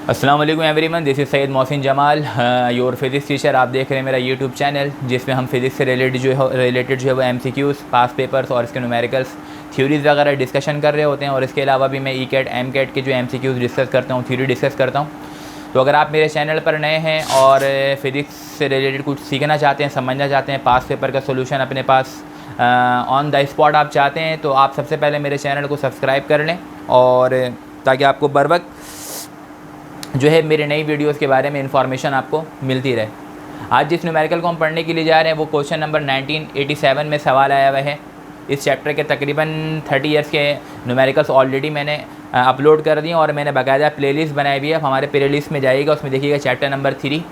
अस्सलाम वालेकुम everyone, this is Syed Mohsin Jamal, your physics teacher. आप देख रहे हैं मेरा यूट्यूब चैनल जिसमें हम फिज़िक्स से रिलेटेड जो है वो MCQs, पास पेपर्स और इसके न्यूमेरिकल्स, थ्योरीज़ वगैरह डिस्कशन कर रहे होते हैं। और इसके अलावा भी मैं ECAT MCAT के जो MCQs डिस्कस करता हूँ, थ्योरी डिस्कस करता हूँ। तो अगर आप मेरे चैनल पर नए हैं और फिज़िक्स से रिलेटेड कुछ सीखना चाहते हैं, समझना चाहते हैं, पास पेपर का सोल्यूशन अपने पास ऑन द स्पॉट आप चाहते हैं, तो आप सबसे पहले मेरे चैनल को सब्सक्राइब कर लें और ताकि आपको बर वक्त जो है मेरे नई वीडियोस के बारे में इंफॉर्मेशन आपको मिलती रहे। आज जिस न्यूमेरिकल को हम पढ़ने के लिए जा रहे हैं वो क्वेश्चन नंबर 1987 में सवाल आया हुआ है। इस चैप्टर के तकरीबन 30 इयर्स के न्यूमेरिकल्स ऑलरेडी मैंने अपलोड कर दिए और मैंने बाकायदा प्लेलिस्ट बनाई हुई है। हमारे प्लेलिस्ट में जाइएगा, उसमें देखिएगा चैप्टर नंबर 3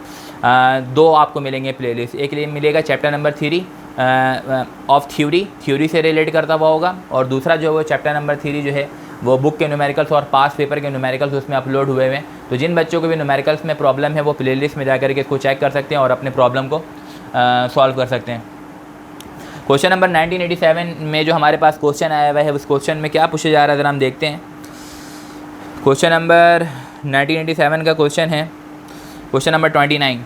दो आपको मिलेंगे प्लेलिस्ट। एक मिलेगा चैप्टर नंबर 3 ऑफ थ्योरी से रिलेट करता हुआ होगा, और दूसरा जो है वो चैप्टर नंबर 3 जो है वो बुक के न्यूमेरिकल्स और पास पेपर के न्यूमेरिकल्स उसमें अपलोड हुए हैं। तो जिन बच्चों को भी न्यूमेरिकल्स में प्रॉब्लम है वो प्लेलिस्ट में जाकर के इसको चेक कर सकते हैं और अपने प्रॉब्लम को सॉल्व कर सकते हैं। क्वेश्चन नंबर 1987 में जो हमारे पास क्वेश्चन आया हुआ है उस क्वेश्चन में क्या पूछा जा रहा है ज़रा हम देखते हैं। क्वेश्चन नंबर 1987 का क्वेश्चन है क्वेश्चन नंबर 29।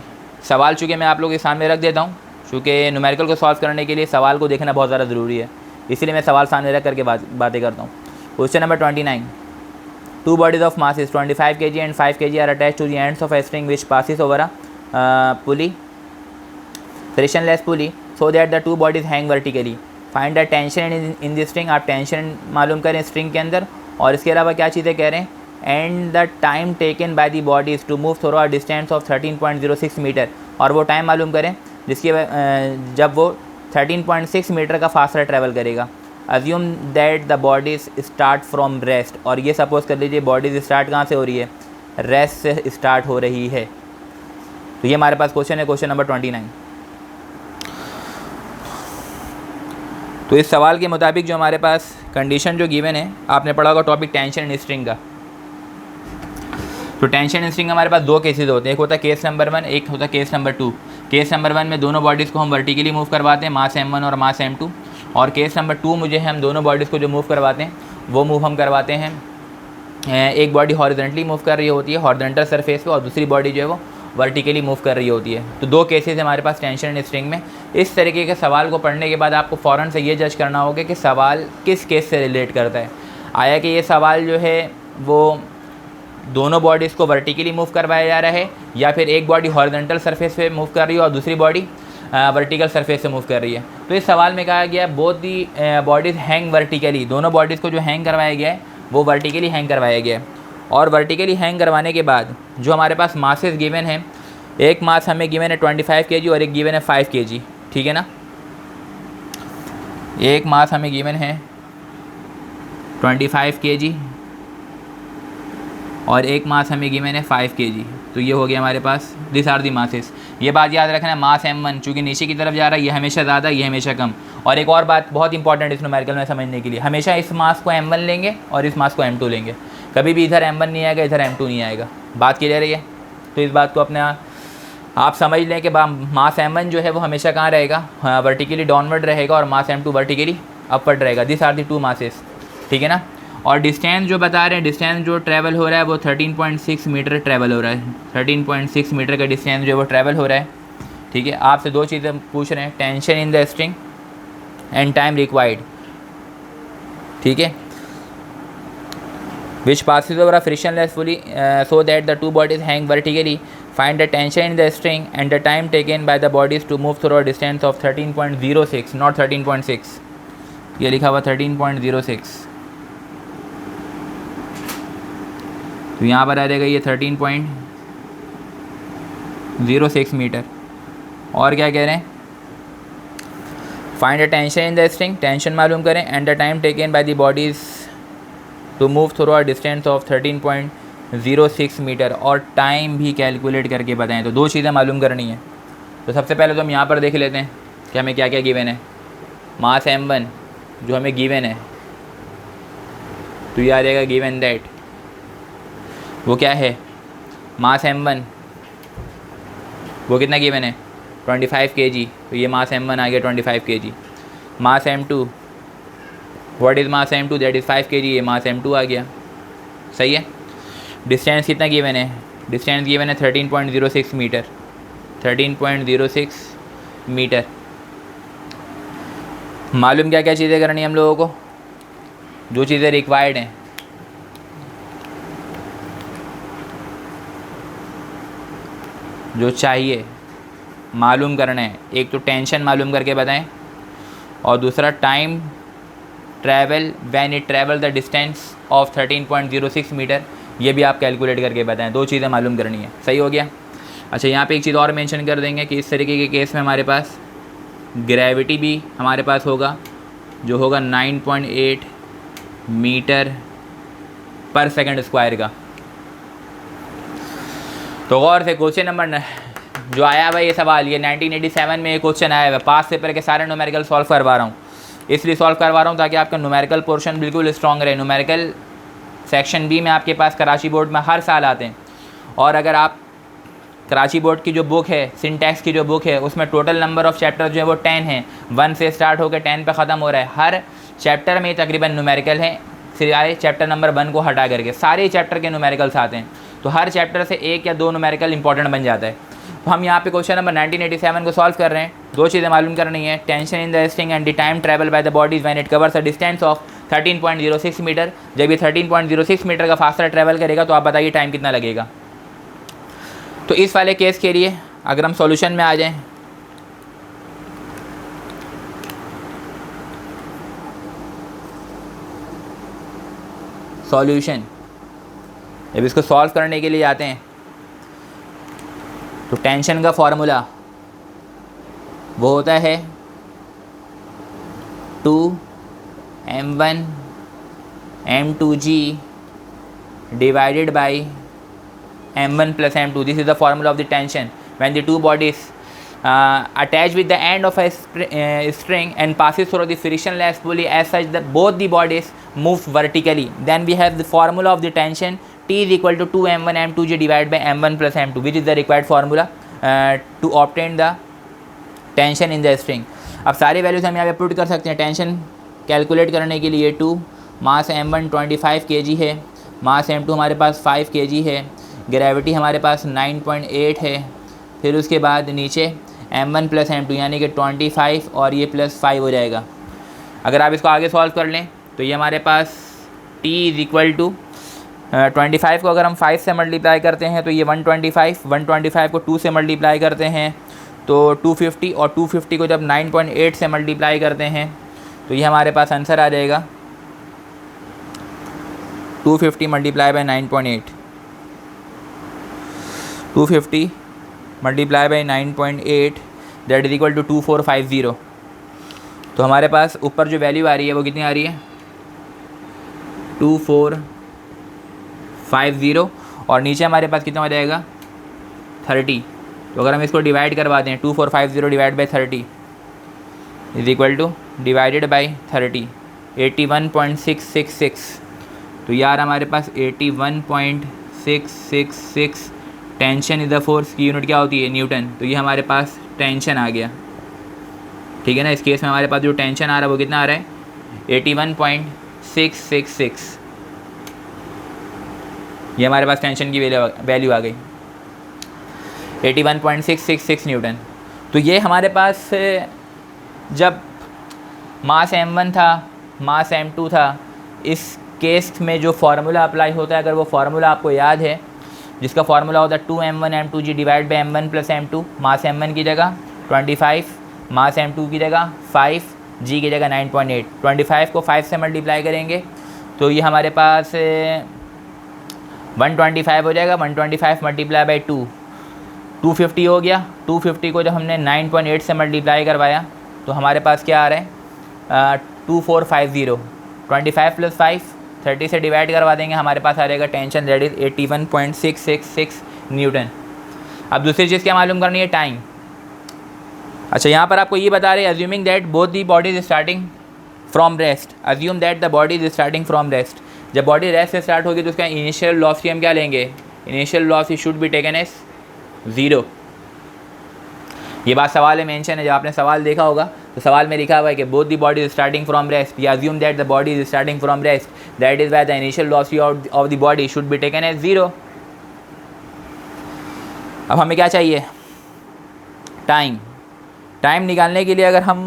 सवाल चूँकि मैं आप लोगों के सामने रख देता हूँ, चूँकि न्यूमेरिकल को सॉल्व करने के लिए सवाल को देखना बहुत ज़्यादा ज़रूरी है, इसीलिए मैं सवाल सामने रख करके बातें करता हूँ। Question number 29. Two bodies of masses 25 kg and 5 kg are attached to the ends of a string which passes over a pulley, frictionless pulley, so that the two bodies hang vertically. Find the tension in the string. आप tension मालूम करें string के अंदर, और इसके अलावा क्या चीज़ें कह रहे हैं, and the time taken by the bodies to move through a distance of 13.06 metre, और वो टाइम मालूम करें जिसकी जब वो 13.6 मीटर का फासला ट्रैवल करेगा। Assume that the bodies start from rest, और ये सपोज कर लीजिए बॉडीज स्टार्ट कहाँ से हो रही है, रेस्ट से स्टार्ट हो रही है। तो ये हमारे पास क्वेश्चन है, क्वेश्चन नंबर 29। तो इस सवाल के मुताबिक जो हमारे पास कंडीशन जो गिवन है, आपने पढ़ा होगा टॉपिक टेंशन इन स्ट्रिंग का। तो टेंशन इन स्ट्रिंग हमारे पास दो केसेस होते हैं, एक होता है केस नंबर 1, एक होता है केस नंबर 2। केस नंबर 1 में दोनों बॉडीज़ को हम वर्टिकली मूव करवाते हैं, मास M1 और मास M2, और केस नंबर 2 मुझे हम दोनों बॉडीज़ को जो मूव करवाते हैं वो मूव हम करवाते हैं, एक बॉडी हॉरिजॉन्टली मूव कर रही होती है हॉरिजॉन्टल सरफेस पे, और दूसरी बॉडी जो है वो वर्टिकली मूव कर रही होती है। तो दो केसेस हमारे पास टेंशन इन स्ट्रिंग में। इस तरीके के सवाल को पढ़ने के बाद आपको फ़ौरन से ये जज करना होगा कि सवाल किस केस से रिलेट करता है। आया कि ये सवाल जो है वो दोनों बॉडीज़ को वर्टिकली मूव करवाया जा रहा है, या फिर एक बॉडी हॉरिजॉन्टल सरफेस पे मूव कर रही है और दूसरी बॉडी वर्टिकल सरफेस से मूव कर रही है। तो इस सवाल में कहा गया both the bodies hang vertically, दोनों बॉडीज़ को जो हैंग करवाया गया है वो वर्टिकली हैंग करवाया गया है। और वर्टिकली हैंग करवाने के बाद जो हमारे पास मासेस गिवन है, एक मास हमें गिवन है 25 kg और एक गिवन है 5 kg, ठीक है ना। एक मास हमें गिवन है 25 kg और एक मास हमें गिवन है 5 kg। तो ये हो गया हमारे पास दिस आर दी मासेस। ये बात याद रखना है, मास M1 चूँकि नीचे की तरफ जा रहा है, ये हमेशा ज़्यादा, ये हमेशा कम। और एक और बात बहुत इंपॉर्टेंट इस न्यूमेरिकल में समझने के लिए, हमेशा इस मास को M1 लेंगे और इस मास को M2 लेंगे, कभी भी इधर M1 नहीं आएगा इधर M2 नहीं आएगा। बात क्लियर है? तो इस बात को अपने आप समझ लें कि मास M1 जो है वो हमेशा कहाँ रहेगा, वर्टिकली डाउनवर्ड रहेगा, और मास M2 वर्टिकली अपवर्ड रहेगा। This are the two masses, ठीक है ना। और डिस्टेंस जो बता रहे हैं, डिस्टेंस जो ट्रैवल हो रहा है वो 13.6 मीटर ट्रैवल हो रहा है। 13.6 मीटर का डिस्टेंस जो है वो ट्रैवल हो रहा है, ठीक है। आपसे दो चीज़ें पूछ रहे हैं, tension in the string and time required, ठीक है, विच passes over a frictionless pulley so that the two bodies hang vertically. Find the tension in the string and the time taken by the bodies to move through a distance of 13.06, not 13.6, ये लिखा हुआ 13.06। तो यहाँ पर आ जाएगा ये 13.06 metre. और क्या कह रहे हैं, find the tension in the string, tension मालूम करें, and the time taken by the bodies to move through a distance of 13.06 metre, और टाइम भी कैलकुलेट करके बताएं। तो दो चीज़ें मालूम करनी है। तो सबसे पहले तो हम यहाँ पर देख लेते हैं कि हमें क्या क्या गिवन है। मास M1 जो हमें गिवन है, तो ये आ जाएगा गिवन दैट, वो क्या है, मास M1 वो कितना गिवन है 25 kg, तो ये मास M1 आ गया 25 kg। Mass M2 what is mass M2, that is 5 kg, ये मास M2 आ गया, सही है। डिस्टेंस कितना गिवन है, डिस्टेंस गिवन है 13.06 मीटर, 13.06 मीटर। मालूम क्या क्या चीज़ें करनी है हम लोगों को, जो चीज़ें रिक्वायर्ड हैं। जो चाहिए मालूम करना है, एक तो टेंशन मालूम करके बताएं, और दूसरा time travel when it travel the distance of 13.06 metre, ये भी आप कैलकुलेट करके बताएं। दो चीज़ें मालूम करनी है, सही हो गया। अच्छा, यहाँ पे एक चीज़ और मेंशन कर देंगे कि इस तरीके के केस में हमारे पास ग्रेविटी भी हमारे पास होगा, जो होगा 9.8 मीटर पर सेकंड स्क्वायर का। तो गौर से क्वेश्चन नंबर जो आया हुआ ये सवाल, ये 1987 में ये क्वेश्चन आया हुआ, पास पेपर के सारे न्यूमेरिकल सॉल्व करवा रहा हूँ, इसलिए सॉल्व करवा रहा हूँ ताकि आपका न्यूमेरिकल पोर्शन बिल्कुल स्ट्रॉन्ग रहे। न्यूमेरिकल सेक्शन बी में आपके पास कराची बोर्ड में हर साल आते हैं, और अगर आप कराची बोर्ड की जो बुक है, सिंटैक्स की जो बुक है, उसमें टोटल नंबर ऑफ़ चैप्टर जो है वो 10 हैं, 1 से स्टार्ट होकर 10 पे ख़त्म हो रहा है। हर चैप्टर में तकरीबन न्यूमेरिकल हैं, सिवाय चैप्टर नंबर 1 को हटा करके सारे चैप्टर के न्यूमेरिकल्स आते हैं। तो हर चैप्टर से एक या दो न्यूमेरिकल इंपॉर्टेंट बन जाता है। तो हम यहाँ पे क्वेश्चन नंबर 1987 को सॉल्व कर रहे हैं। दो चीज़ें मालूम करनी है, tension in the string and the time travel by the bodies when it covers a distance of 13.06 metre. जब ये 13.06 मीटर का फासला ट्रैवल करेगा तो आप बताइए टाइम कितना लगेगा। तो इस वाले केस के लिए अगर हम सॉल्यूशन में आ जाएं, सॉल्यूशन, जब इसको सॉल्व करने के लिए आते हैं तो टेंशन का फॉर्मूला वो होता है 2m1 m2g divided by m1 plus m2. This is the formula of the tension when the two bodies attached with the end of a string and passes through the frictionless pulley as such that both the bodies move vertically. Then we have the formula of the tension, T is equal to 2m1 m2g divided by m1 plus m2, which is the required formula to obtain the tension in the string. अब सारी values हम यहाँ पे put कर सकते हैं। Tension calculate करने के लिए 2 मास m1 25 kg है, मास m2 हमारे पास 5 kg है, ग्रेविटी हमारे पास 9.8 है, फिर उसके बाद नीचे m1 प्लस m2 यानी कि 25 और ये प्लस 5 हो जाएगा। अगर आप इसको आगे सॉल्व कर लें तो ये हमारे पास t इज़ इक्वल टू 25 को अगर हम 5 से मल्टीप्लाई करते हैं तो ये 125 को 2 से मल्टीप्लाई करते हैं तो 250, और 250 को जब 9.8 से मल्टीप्लाई करते हैं तो ये हमारे पास आंसर आ जाएगा 250 multiply by 9.8, 250 multiply by 9.8 that is equal to 2450। तो हमारे पास ऊपर जो वैल्यू आ रही है वो कितनी आ रही है 2450, और नीचे हमारे पास कितना हो जाएगा 30। तो अगर हम इसको डिवाइड करवा दें 2450 divide by 30 is equal two divided by 30 81.666। तो यार हमारे पास 81.666 टेंशन इज द फोर्स की यूनिट क्या होती है न्यूटन। तो ये हमारे पास टेंशन आ गया, ठीक है ना। इस केस में हमारे पास जो टेंशन आ रहा है वो कितना आ रहा है 81.666। ये हमारे पास टेंशन की वैल्यू आ गई 81.666 न्यूटन। तो ये हमारे पास जब मास m1 था, मास m2 था, इस केस में जो फार्मूला अप्लाई होता है, अगर वो फार्मूला आपको याद है, जिसका फार्मूला होता है 2m1 m2g divide by m1 plus m2, mass m1 की जगह 25, मास m2 की जगह 5, g की जगह 9.8। 25 को 5 से मल्टीप्लाई करेंगे तो ये हमारे पास 125 हो जाएगा। 125 मल्टीप्लाई बाई 250 हो गया। 250 को जब हमने 9.8 से मल्टीप्लाई करवाया तो हमारे पास क्या आ रहा है 2450। 25 प्लस 5 30 से डिवाइड करवा देंगे, हमारे पास आ जाएगा टेंशन दैट इज़ 81.666 न्यूटन। अब दूसरी चीज़ क्या मालूम करनी है टाइम। अच्छा, यहाँ पर आपको ये बता रहे हैं assuming that both the body is starting from rest, assume that the body is starting from rest. जब बॉडी रेस्ट से स्टार्ट होगी तो उसका इनिशियल वेलोसिटी हम क्या लेंगे, initial velocity should be taken as 0। ये बात सवाल में मेंशन है, जब आपने सवाल देखा होगा तो सवाल में लिखा हुआ है कि both the body is starting from rest, या assume that the body is starting from rest that is why the initial velocity of the body should be taken as 0। अब हमें क्या चाहिए, टाइम। टाइम निकालने के लिए अगर हम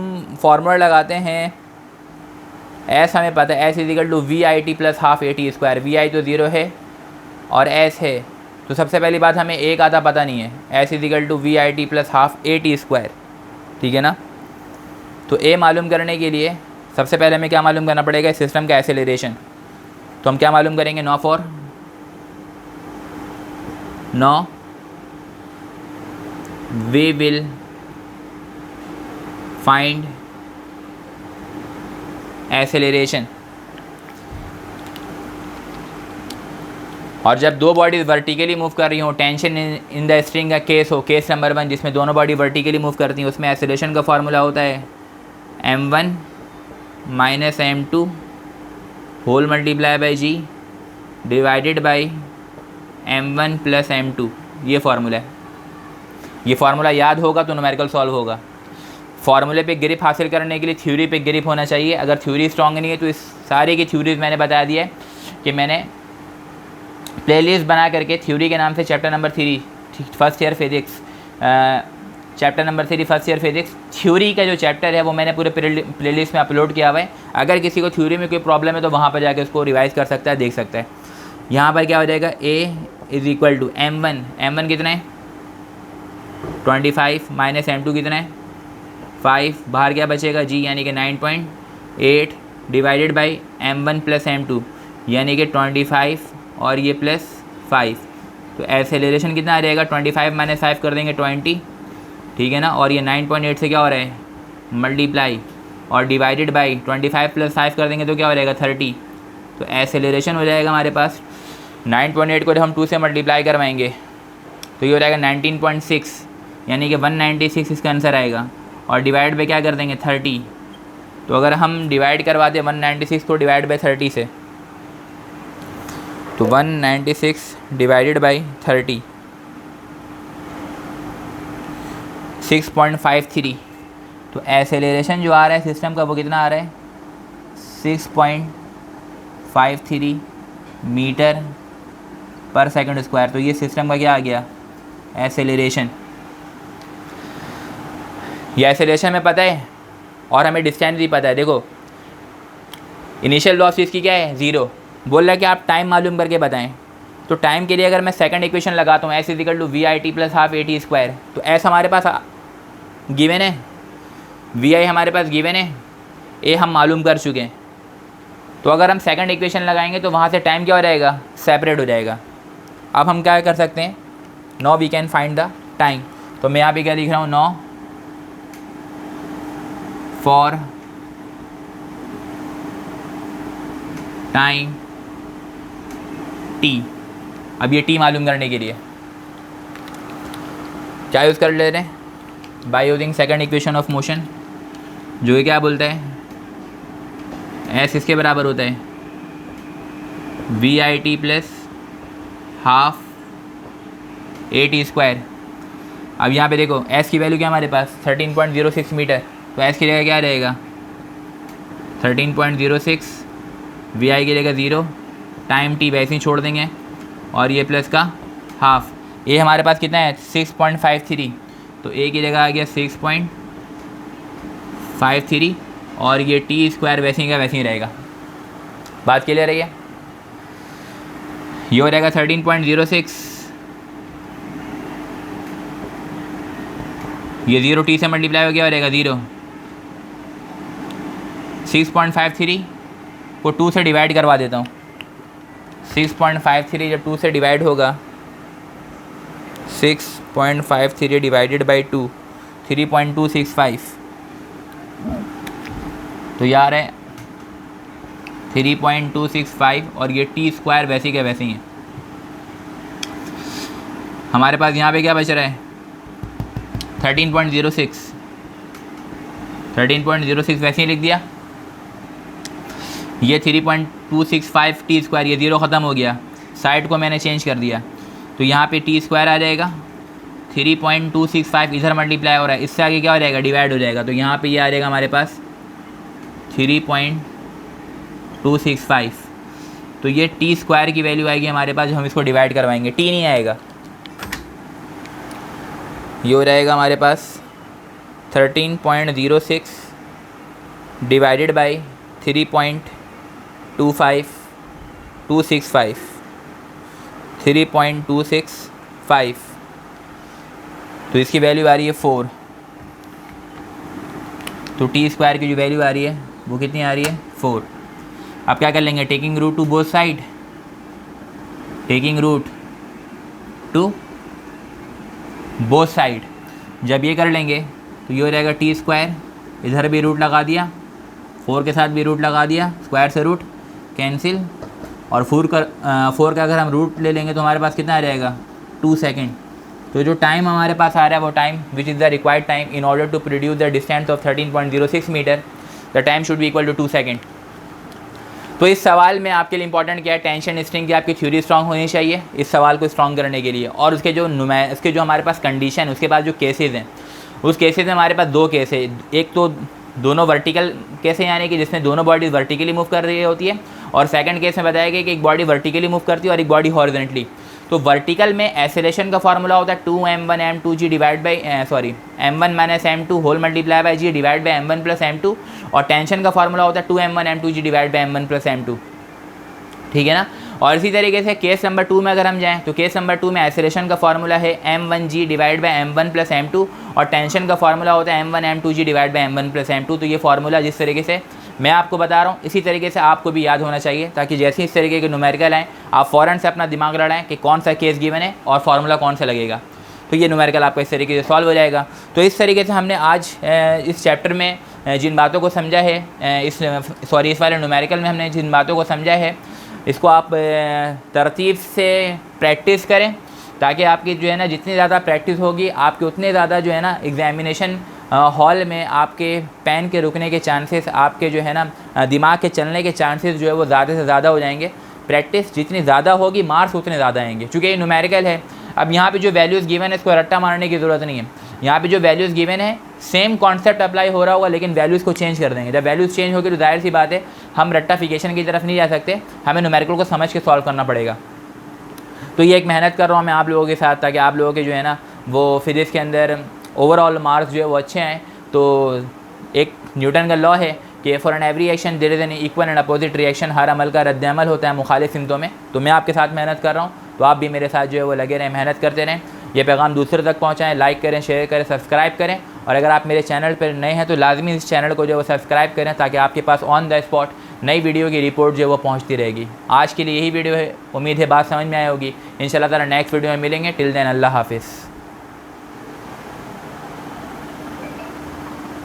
फॉर्मूला लगाते हैं, एस हमें पता है, S is equal to V I T plus half A T square. V I तो ज़ीरो है और एस है, तो सबसे पहली बात हमें एक आधा पता नहीं है, S is equal to V I T plus half A T square, ठीक है ना। तो ए मालूम करने के लिए सबसे पहले हमें क्या मालूम करना पड़ेगा, सिस्टम का एक्सेलरेशन। तो हम क्या मालूम करेंगे, no we will find acceleration. और जब दो बॉडीज़ वर्टिकली मूव कर रही हो, टेंशन इन द स्ट्रिंग का केस हो, केस नंबर 1 जिसमें दोनों बॉडी वर्टिकली मूव करती हैं, उसमें एक्सेलरेशन का फार्मूला होता है m1 minus m2 whole multiply by g divided by m1 plus m2। ये फार्मूला है। ये फार्मूला याद होगा तो न्यूमेरिकल सॉल्व होगा। फार्मूले पे ग्रिप हासिल करने के लिए थ्योरी पे ग्रिप होना चाहिए। अगर थ्योरी स्ट्रॉन्ग नहीं है तो इस सारे की थ्योरीज मैंने बता दिया है कि मैंने प्लेलिस्ट बना करके थ्योरी के नाम से chapter number 3 first year physics, chapter number 3 first year physics theory का जो चैप्टर है वो मैंने पूरे प्लेलिस्ट में अपलोड किया हुआ है। अगर किसी को थ्योरी में कोई प्रॉब्लम है तो वहाँ पर जाकर उसको रिवाइज कर सकता है, देख सकता है। यहाँ पर क्या हो जाएगा, a is equal to m1 कितना है 25 माइनस m2 कितना है 5, बाहर क्या बचेगा g यानी कि 9.8 divided by m1 plus m2 यानी कि 25 और ये प्लस 5। तो एक्सेलरेशन कितना आ जाएगा, 25 माइनस 5 कर देंगे 20, ठीक है ना। और ये 9.8 से क्या हो रहा है मल्टीप्लाई और डिवाइडेड बाई 25 प्लस 5 कर देंगे तो क्या हो जाएगा 30। तो एक्सेलरेशन हो जाएगा हमारे पास 9.8 को जब हम 2 से मल्टीप्लाई करवाएंगे तो ये हो जाएगा 19.6 यानी कि 196 इसका आंसर आएगा। और डिवाइड बाई क्या कर देंगे 30। तो अगर हम डिवाइड करवा दें 196 को डिवाइड बाई 30 से, तो 196 डिवाइडेड बाई 30 6.53। तो एक्सेलरेशन जो आ रहा है सिस्टम का वो कितना आ रहा है 6.53 मीटर पर सेकंड स्क्वायर। तो ये सिस्टम का क्या आ गया एक्सेलरेशन। ये एक्सेलरेशन में पता है और हमें डिस्टेंस भी पता है। देखो इनिशियल वेलोसिटी इसकी क्या है 0, बोल रहा है कि आप टाइम मालूम करके बताएं। तो टाइम के लिए अगर मैं सेकंड इक्वेशन लगाता हूँ S is equal to V I T plus half A T square, तो एस हमारे पास गिवन है, वी आई हमारे पास गिवन है, ए हम मालूम कर चुके हैं। तो अगर हम सेकंड इक्वेशन लगाएंगे तो वहाँ से टाइम क्या हो जाएगा सेपरेट हो जाएगा। अब हम क्या कर सकते हैं, no we can find the time. तो मैं यहाँ पे क्या लिख रहा हूँ, नो फॉर टाइम टी। अब ये टी मालूम करने के लिए क्या यूज़ कर ले रहे हैं, by using second equation of motion, जो ये क्या बोलता है एस इसके बराबर होता है V I T plus half A T square. अब यहाँ पे देखो एस की वैल्यू क्या हमारे पास 13.06 मीटर, तो एस की जगह क्या रहेगा 13.06, वी आई की जगह 0, टाइम टी वैसे ही छोड़ देंगे और ये प्लस का हाफ। ए हमारे पास कितना है 6.53, तो ए की जगह आ गया 6.53 और ये टी स्क्वायर वैसे ही का वैसे ही रहेगा। बात क्लियर रही है। ये हो जाएगा 13.06, ये 0 टी से मल्टीप्लाई हो गया, हो जाएगा 0। 6.53 को 2 से डिवाइड करवा देता हूँ। 6.53 जब 2 से डिवाइड होगा, 6.53 डिवाइडेड बाई 2 3.265, तो यार है 3.265 और ये टी स्क्वायर वैसे के वैसे ही है। हमारे पास यहाँ पे क्या बच रहा है 13.06 वैसे ही लिख दिया। ये 3.265 टी स्क्वायर, ये 0 ख़त्म हो गया, साइड को मैंने चेंज कर दिया, तो यहाँ पे टी स्क्वायर आ जाएगा। 3.265 इधर मल्टीप्लाई हो रहा है, इससे आगे क्या हो जाएगा डिवाइड हो जाएगा, तो यहाँ पे ये आ जाएगा हमारे पास 3.265। तो ये टी स्क्वायर की वैल्यू आएगी हमारे पास, जो हम इसको डिवाइड करवाएंगे, टी नहीं आएगा। ये हो रहेगा हमारे पास 13.06 डिवाइडेड बाई 3.265 3.265 तो इसकी वैल्यू आ रही है 4। तो टी स्क्वायर की जो वैल्यू आ रही है वो कितनी आ रही है 4। अब क्या कर लेंगे, taking root to both side, taking root to both side. जब ये कर लेंगे तो ये हो जाएगा टी स्क्वायर, इधर भी रूट लगा दिया, 4 के साथ भी रूट लगा दिया, स्क्वायर से रूट कैंसिल, और 4 का अगर हम रूट ले लेंगे तो हमारे पास कितना आ जाएगा 2 सेकेंड। तो जो टाइम हमारे पास आ रहा है वो time which is the required time in order to produce the distance of 13.06 metre, the time should be equal to 2 second. तो इस सवाल में आपके लिए इंपॉर्टेंट क्या है, टेंशन स्ट्रिंग की आपकी थ्योरी स्ट्रांग होनी चाहिए इस सवाल को स्ट्रांग करने के लिए, और उसके जो हमारे पास कंडीशन, उसके बाद जो केसेस हैं, उस केसेस में हमारे पास 2 केस है। एक तो दोनों वर्टिकल केस है, यानी कि जिसमें दोनों बॉडीज वर्टिकली मूव कर रही होती है, और सेकंड केस में बताया गया कि एक बॉडी वर्टिकली मूव करती है और एक बॉडी हॉरिजॉन्टली। तो वर्टिकल में एक्सेलरेशन का फॉर्मूला होता है 2m1 m2g divide by m1 minus m2 whole multiply by g divide by m1 plus m2, और टेंशन का फॉर्मूला होता है 2m1 m2g divide by m1 plus m2, ठीक है ना। और इसी तरीके से केस नंबर 2 में अगर हम जाएँ तो केस नंबर 2 में एक्सेलरेशन का फॉर्मूला है m1g divide by m1 plus m2, और टेंशन का फॉर्मूला होता है m1 m2g divide by m1 plus m2। तो ये फार्मूला जिस तरीके से मैं आपको बता रहा हूँ इसी तरीके से आपको भी याद होना चाहिए, ताकि जैसे ही इस तरीके के न्यूमेरिकल आएँ आप फ़ौरन से अपना दिमाग लड़ाएँ कि कौन सा केस गिवन है और फार्मूला कौन सा लगेगा। तो ये न्यूमेरिकल आपका इस तरीके से सॉल्व हो जाएगा। तो इस तरीके से हमने आज इस चैप्टर में जिन बातों को समझा है, इस वाले न्यूमेरिकल में हमने जिन बातों को समझा है, इसको आप तरतीब से प्रैक्टिस करें, ताकि आपकी जो है ना जितनी ज़्यादा प्रैक्टिस होगी आपके उतने ज़्यादा जो है ना एग्जामिनेशन हॉल में आपके पेन के रुकने के चांसेस, आपके जो है ना दिमाग के चलने के चांसेस जो है वो ज़्यादा से ज़्यादा हो जाएंगे। प्रैक्टिस जितनी ज़्यादा होगी मार्क्स उतने ज़्यादा आएंगे, चूँकि ये न्यूमेरिकल है। अब यहाँ पे जो वैल्यूज़ गिवन है इसको रट्टा मारने की ज़रूरत नहीं है। यहाँ पे जो वैल्यूज़ गिवन है सेम कॉन्सेप्ट अप्लाई हो रहा होगा, लेकिन वैल्यूज़ को चेंज कर देंगे। जब वैल्यूज़ चेंज होगी तो जाहिर सी बात है हम रट्टाफिकेशन की तरफ नहीं जा सकते, हमें न्यूमेरिकल को समझ के सॉल्व करना पड़ेगा। तो ये एक मेहनत कर रहा हूँ मैं आप लोगों के साथ, ताकि आप लोगों के जो है ना वो फिजिक्स के अंदर ओवरऑल मार्क्स जो है वो अच्छे आएँ। तो एक न्यूटन का लॉ है कि for an every action there is an equal and opposite reaction, हर अमल का रद्द अमल होता है मुखालिफ सिमतों में। तो मैं आपके साथ मेहनत कर रहा हूँ, तो आप भी मेरे साथ जो है वो लगे रहें, मेहनत करते रहें, ये पैगाम दूसरे तक पहुँचाएँ, लाइक करें, शेयर करें, सब्सक्राइब करें। और अगर आप मेरे चैनल पर नए हैं तो लाजमी इस चैनल को जो है वो सब्सक्राइब करें, ताकि आपके पास ऑन द स्पॉट नई वीडियो की रिपोर्ट जो है वो पहुँचती रहेगी। आज के लिए यही वीडियो है, उम्मीद है बात समझ में आई होगी। इंशाल्लाह ताला नेक्स्ट वीडियो में मिलेंगे। टिल देन अल्लाह हाफिज़।